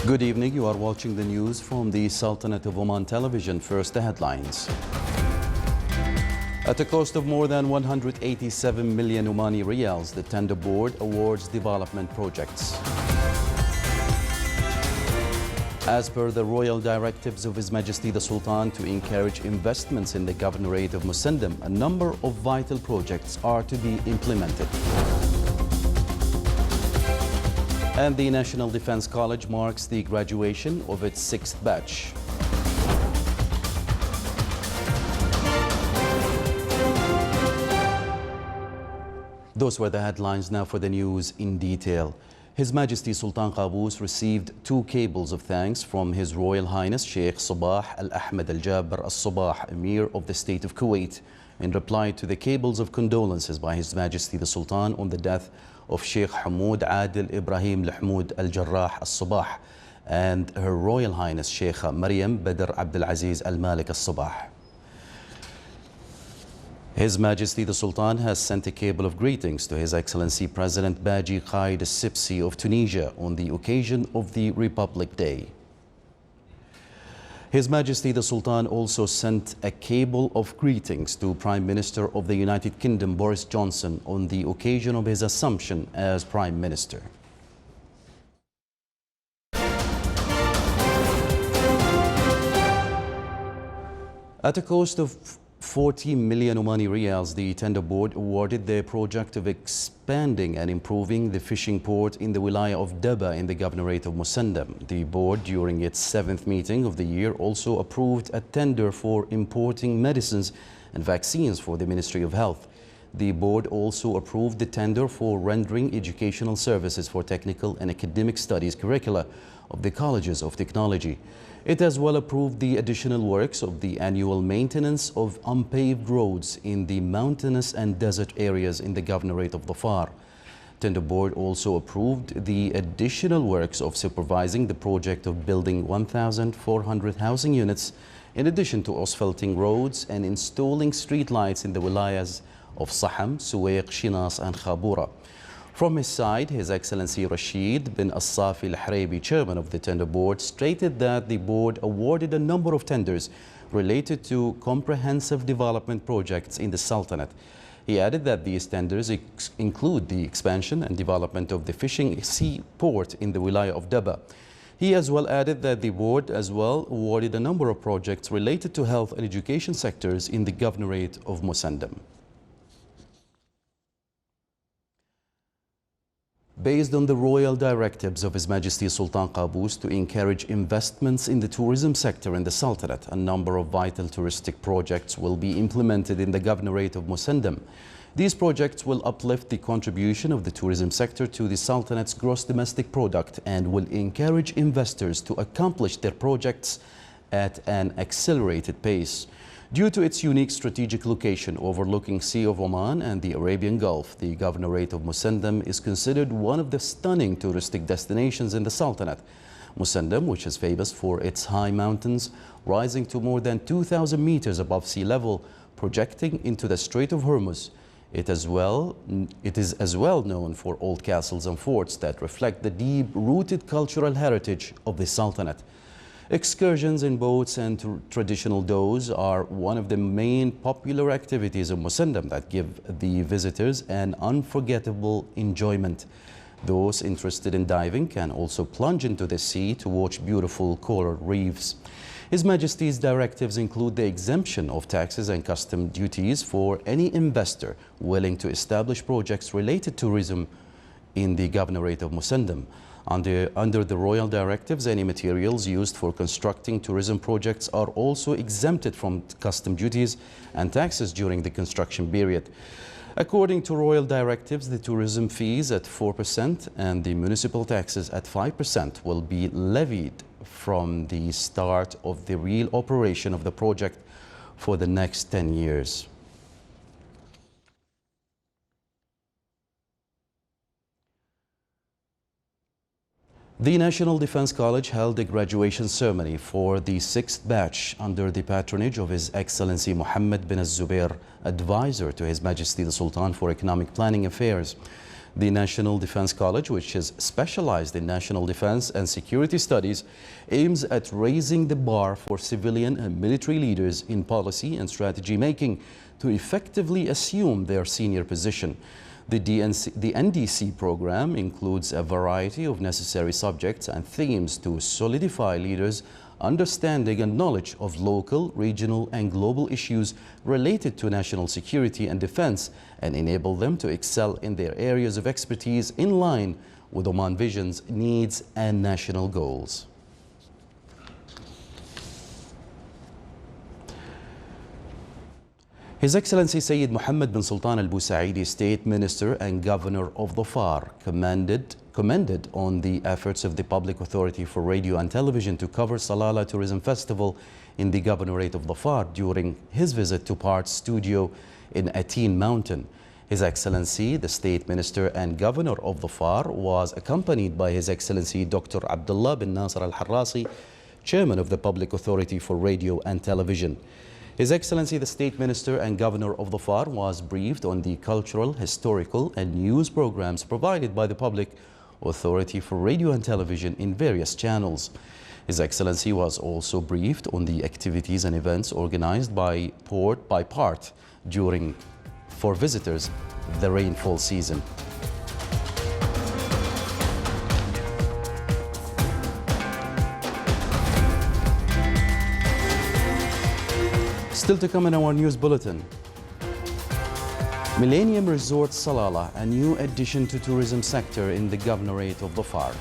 Good evening. You are watching the news from the Sultanate of Oman television. First, the headlines. At a cost of more than 187 million Omani riyals, the tender board awards development projects. As per the royal directives of His Majesty the Sultan to encourage investments in the Governorate of Musandam, a number of vital projects are to be implemented. And the National Defence College marks the graduation of its 6th batch. Those were the headlines. Now for the news in detail. His Majesty Sultan Qaboos received 2 cables of thanks from His Royal Highness Sheikh Sabah Al-Ahmed Al-Jaber Al-Sabah, Emir of the State of Kuwait, in reply to the cables of condolences by His Majesty the Sultan on the death of Sheikh Hamoud Adil Ibrahim Lahmoud Al-Jarrah Al-Sabah and Her Royal Highness Sheikh Maryam Badr Abdul Aziz Al-Malik Al-Sabah. His Majesty the Sultan has sent a cable of greetings to His Excellency President Baji Qaid Al-Sipsi of Tunisia on the occasion of the Republic Day. His Majesty the Sultan also sent a cable of greetings to Prime Minister of the United Kingdom Boris Johnson on the occasion of his assumption as Prime Minister. At a cost of 40 million Omani riyals, the tender board awarded the project of expanding and improving the fishing port in the Wilaya of Daba in the Governorate of Musandam. The board, during its 7th meeting of the year, also approved a tender for importing medicines and vaccines for the Ministry of Health. The board also approved the tender for rendering educational services for technical and academic studies curricula of the colleges of technology. It as well approved the additional works of the annual maintenance of unpaved roads in the mountainous and desert areas in the Governorate of Dhafar. Tender board also approved the additional works of supervising the project of building 1,400 housing units, in addition to asphalting roads and installing street lights in the wilayas of Saham, Suwaiq, Shinas and Khabura. From his side, His Excellency Rashid bin As-Safi Al-Harabi, chairman of the tender board, stated that the board awarded a number of tenders related to comprehensive development projects in the Sultanate. He added that these tenders include the expansion and development of the fishing sea port in the Wilaya of Daba. He as well added that the board as well awarded a number of projects related to health and education sectors in the Governorate of Musandam. Based on the royal directives of His Majesty Sultan Qaboos to encourage investments in the tourism sector in the Sultanate, a number of vital touristic projects will be implemented in the Governorate of Musandam. These projects will uplift the contribution of the tourism sector to the Sultanate's gross domestic product and will encourage investors to accomplish their projects at an accelerated pace. Due to its unique strategic location overlooking Sea of Oman and the Arabian Gulf, the Governorate of Musandam is considered one of the stunning touristic destinations in the Sultanate. Musandam, which is famous for its high mountains, rising to more than 2,000 meters above sea level, projecting into the Strait of Hormuz. It is as well known for old castles and forts that reflect the deep-rooted cultural heritage of the Sultanate. Excursions in boats and traditional doughs are one of the main popular activities of Musandam that give the visitors an unforgettable enjoyment. Those interested in diving can also plunge into the sea to watch beautiful coral reefs. His Majesty's directives include the exemption of taxes and custom duties for any investor willing to establish projects related to tourism in the Governorate of Musandam. Under the royal directives, any materials used for constructing tourism projects are also exempted from custom duties and taxes during the construction period. According to royal directives, the tourism fees at 4% and the municipal taxes at 5% will be levied from the start of the real operation of the project for the next 10 years. The National Defence College held a graduation ceremony for the 6th batch under the patronage of His Excellency Mohammed bin Az-Zubair, advisor to His Majesty the Sultan for Economic Planning Affairs. The National Defense College, which is specialized in national defense and security studies, aims at raising the bar for civilian and military leaders in policy and strategy making to effectively assume their senior position. The NDC program includes a variety of necessary subjects and themes to solidify leaders' understanding and knowledge of local, regional, and global issues related to national security and defense, and enable them to excel in their areas of expertise in line with Oman Vision's needs and national goals. His Excellency Sayyid Mohammed bin Sultan Al Busaidi, State Minister and Governor of the FAR, commended on the efforts of the Public Authority for Radio and Television to cover Salalah Tourism Festival in the Governorate of the FAR during his visit to Part's studio in Ateen Mountain. His Excellency, the State Minister and Governor of the FAR, was accompanied by His Excellency Dr. Abdullah bin Nasser Al Harrasi, Chairman of the Public Authority for Radio and Television. His Excellency, the State Minister and Governor of the FAR, was briefed on the cultural, historical, and news programs provided by the Public Authority for Radio and Television in various channels. His Excellency was also briefed on the activities and events organized by PART for visitors the rainfall season. Still to come in our news bulletin. Millennium Resort Salalah, a new addition to tourism sector in the Governorate of the FAR.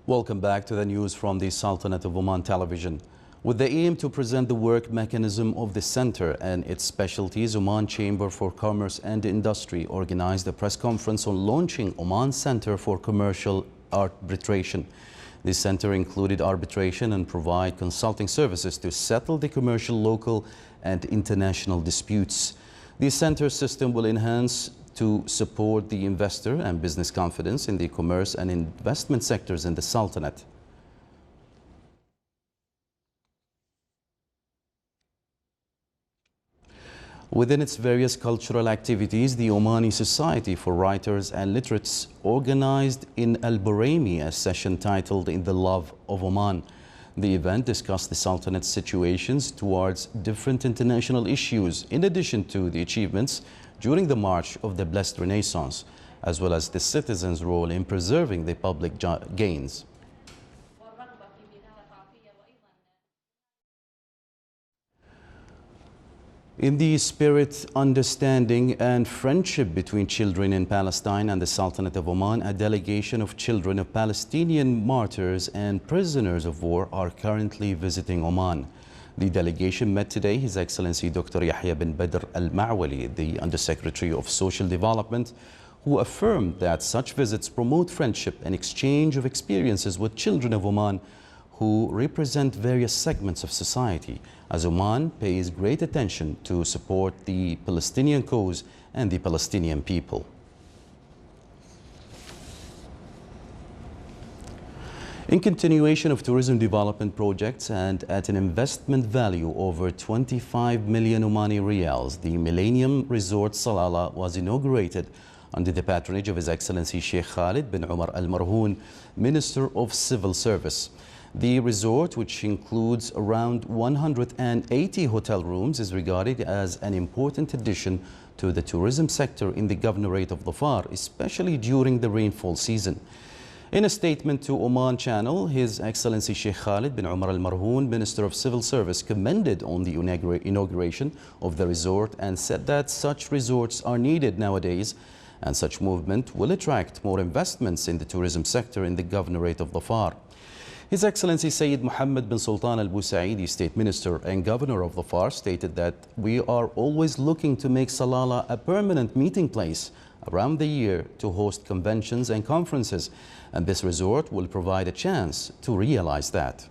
Welcome back to the news from the Sultanate of Oman Television. With the aim to present the work mechanism of the center and its specialties, Oman Chamber for Commerce and Industry organized a press conference on launching Oman Center for Commercial Arbitration. This center included arbitration and provide consulting services to settle the commercial, local, and international disputes. The center system will enhance to support the investor and business confidence in the commerce and investment sectors in the Sultanate. Within its various cultural activities, the Omani Society for Writers and Literates organized in Al Buraimi a session titled In the Love of Oman. The event discussed the Sultanate's situations towards different international issues, in addition to the achievements during the March of the Blessed Renaissance, as well as the citizens' role in preserving the public gains. In the spirit, understanding, and friendship between children in Palestine and the Sultanate of Oman, a delegation of children of Palestinian martyrs and prisoners of war are currently visiting Oman. The delegation met today His Excellency Dr. Yahya bin Badr Al-Ma'wali, the Undersecretary of Social Development, who affirmed that such visits promote friendship and exchange of experiences with children of Oman who represent various segments of society, as Oman pays great attention to support the Palestinian cause and the Palestinian people. In continuation of tourism development projects and at an investment value over 25 million Omani Riyals, the Millennium Resort Salalah was inaugurated under the patronage of His Excellency Sheikh Khalid bin Umar Al Marhoon, Minister of Civil Service. The resort, which includes around 180 hotel rooms, is regarded as an important addition to the tourism sector in the Governorate of Dhofar, especially during the rainfall season. In a statement to Oman Channel, His Excellency Sheikh Khalid bin Umar Al Marhoon, Minister of Civil Service, commended on the inauguration of the resort and said that such resorts are needed nowadays, and such movement will attract more investments in the tourism sector in the Governorate of Dhofar. His Excellency Sayyid Mohammed bin Sultan Al Busaidi, State Minister and Governor of Dhofar, stated that we are always looking to make Salalah a permanent meeting place around the year to host conventions and conferences, and this resort will provide a chance to realize that.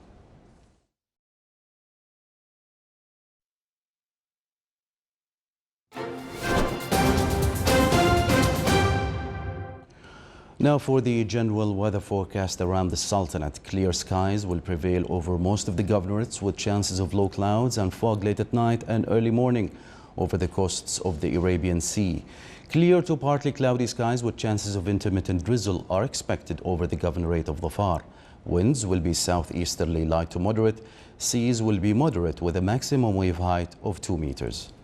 Now for the general weather forecast around the Sultanate. Clear skies will prevail over most of the governorates, with chances of low clouds and fog late at night and early morning over the coasts of the Arabian Sea. Clear to partly cloudy skies with chances of intermittent drizzle are expected over the Governorate of Dhofar. Winds will be southeasterly light to moderate. Seas will be moderate with a maximum wave height of 2 meters.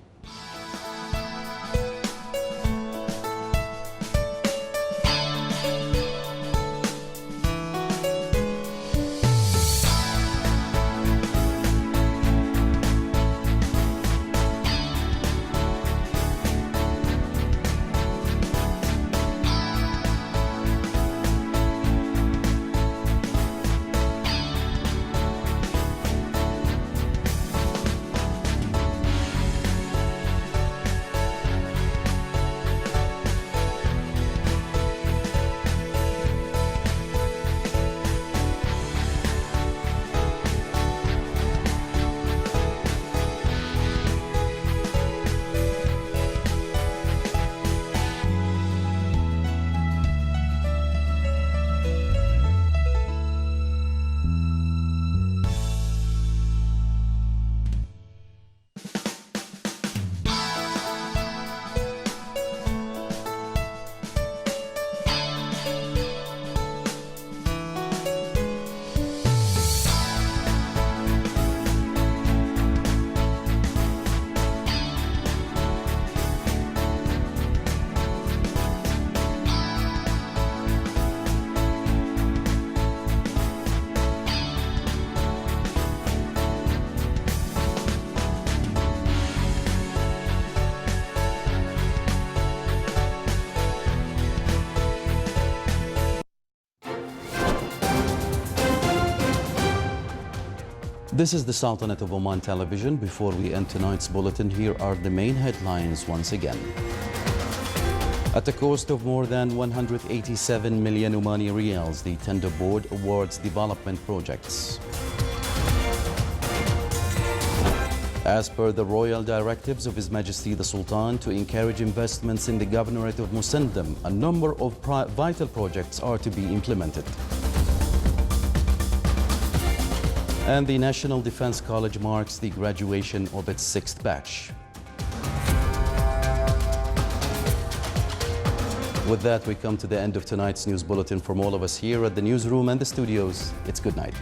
This is the Sultanate of Oman Television. Before we end tonight's bulletin, here are the main headlines once again. At a cost of more than 187 million Omani riyals, the tender board awards development projects. As per the royal directives of His Majesty the Sultan to encourage investments in the Governorate of Musandam, a number of vital projects are to be implemented. And the National Defense College marks the graduation of its 6th batch. With that, we come to the end of tonight's news bulletin. From all of us here at the newsroom and the studios, it's good night.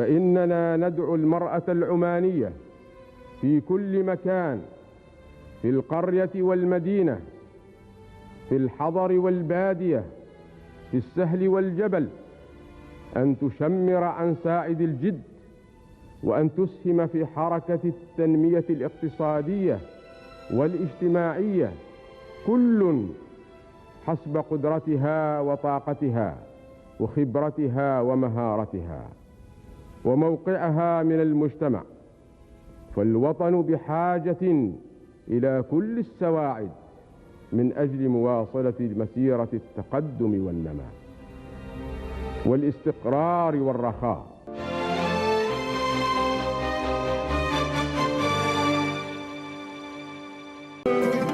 فإننا ندعو المرأة العمانية في كل مكان، في القرية والمدينة، في الحضر والبادية، في السهل والجبل، أن تشمر عن سائد الجد، وأن تسهم في حركة التنمية الاقتصادية والاجتماعية، كل حسب قدرتها وطاقتها وخبرتها ومهارتها وموقعها من المجتمع. فالوطن بحاجة إلى كل السواعد من أجل مواصلة مسيرة التقدم والنماء والاستقرار والرخاء.